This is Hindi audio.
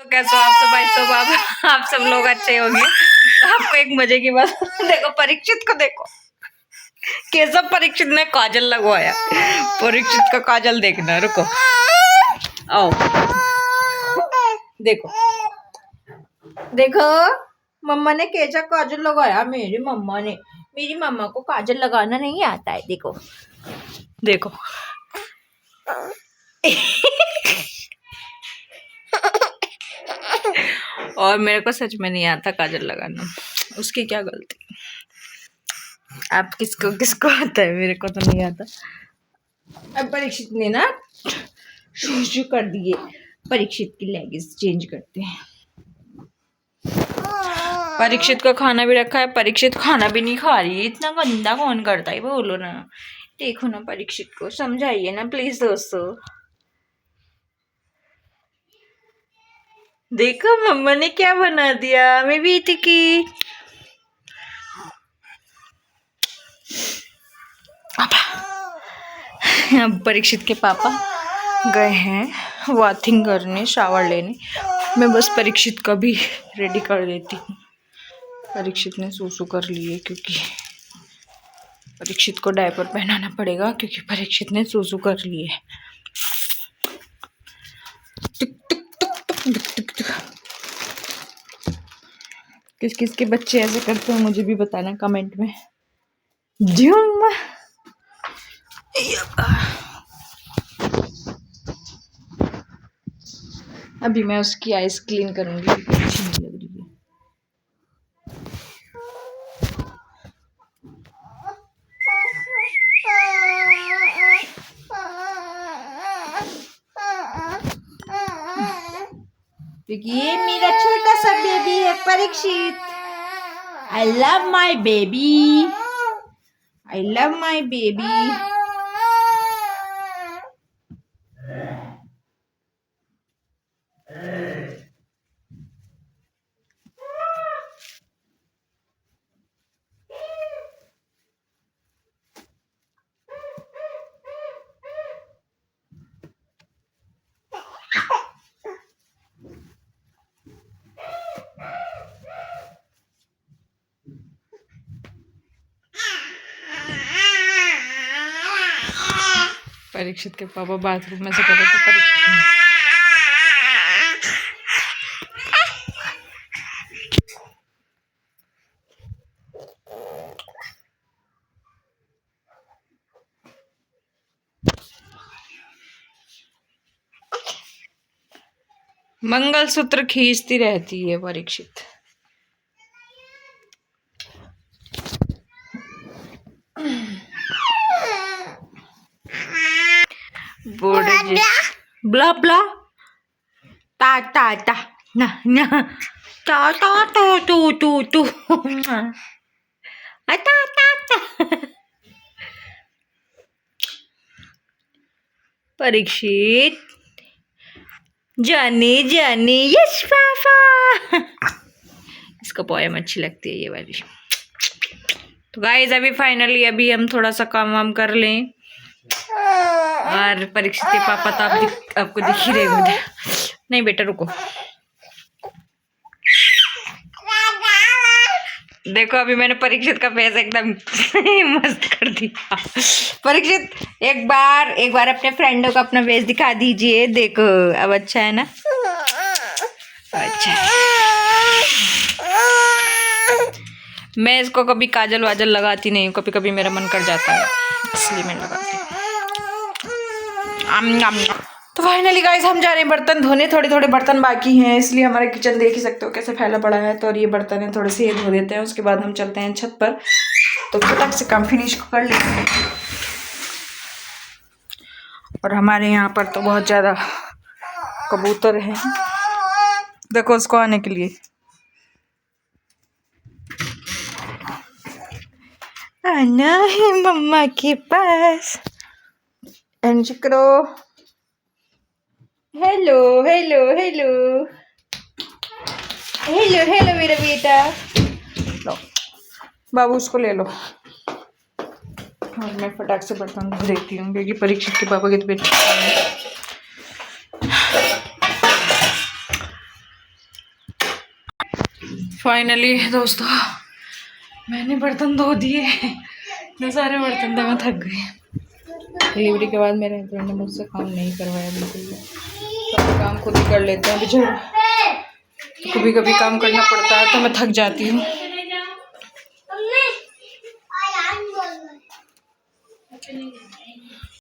तो कैसे हो आप सब भाई सब आप सब लोग अच्छे होंगे। तो आपको एक मजे की बात देखो, परीक्षित को देखो कैसा परीक्षित ने काजल लगवाया। परीक्षित का काजल देखना, रुको आओ देखो देखो, मम्मा ने कैसा काजल लगाया। मेरी मम्मा को काजल लगाना नहीं आता है। देखो देखो और मेरे को सच में नहीं आता काजल लगाना, उसकी क्या गलती। आप किसको किसको आता है, मेरे को तो नहीं आता। अब परीक्षित ने ना शू कर दिए, परीक्षित की लेगिंग्स चेंज करते हैं। परीक्षित का खाना भी रखा है, परीक्षित खाना भी नहीं खा रही है। इतना गंदा कौन करता है, बोलो ना। देखो ना परीक्षित को समझाइए ना प्लीज दोस्तों। देखो मम्मा ने क्या बना दिया, मैं भी थी की। अब परीक्षित के पापा गए हैं वॉथिंग करने, शावर लेने। मैं बस परीक्षित का भी रेडी कर देती हूँ। परीक्षित ने सूसू कर लिए क्योंकि परीक्षित को डायपर पहनाना पड़ेगा, क्योंकि परीक्षित ने सूसू कर लिए। किस किस के बच्चे ऐसे करते हैं मुझे भी बताना कमेंट में। अभी मैं उसकी आइस क्लीन करूंगी, अच्छी नहीं लग रही है। क्योंकि ये मेरा छोटा सा बेबी है Parikshit. I love my baby, I love my baby. Parikshit के पापा बाथरूम में से कर रहे थे, परीक्षित मंगलसूत्र खींचती रहती है परीक्षित। ब्ला ब्ला ता ता ता ना ना ता ता तो तू तू तू ता ता ता। परीक्षित जाने जाने यस पापा। इसको पोएम अच्छी लगती है ये वाली। तो गाइस अभी फाइनली अभी हम थोड़ा सा काम वाम कर लें। और परीक्षित के पापा तो आपको दिख ही रहे मुझे। नहीं बेटा रुको, देखो अभी मैंने परीक्षित का फेस एकदम मस्त कर दिया। परीक्षित एक बार अपने फ्रेंडों को अपना फेस दिखा दीजिए। देखो अब अच्छा है ना, अच्छा है। मैं इसको कभी काजल वाजल लगाती नहीं हूँ, कभी कभी मेरा मन कर जाता है इसलिए मैं लगाती हूँ। तो फाइनली गाइस हम जा रहे हैं बर्तन धोने। थोड़े बर्तन बाकी हैं, इसलिए हमारा किचन देख ही सकते हो कैसे फैला पड़ा है। तो और ये बर्तन है, थोड़े से ये धो देते हैं, उसके बाद हम चलते हैं छत पर। तो फटाक से काम फिनिश कर लेते हैं। और हमारे यहाँ पर तो बहुत ज़्यादा कबूतर हैं, देखो उसको आने के लिए। आना है मम्मा के पास। एंजॉय करो। Hello hello hello hello hello मेरा बेटा। लो बाबू उसको ले लो। और मैं फटाक से बर्तन धो देती हूँ, क्योंकि परीक्षित के पापा की तबीयत। फाइनली दोस्तों मैंने बर्तन धो दिए। इतने सारे बर्तन थे, मैं थक गई। डिलीवरी के बाद मेरे हस्बैंड ने मुझसे काम नहीं करवाया बिल्कुल भी। सब काम खुद ही कर लेते हैं बेचारे। तो कभी कभी काम करना पड़ता है तो मैं थक जाती हूँ।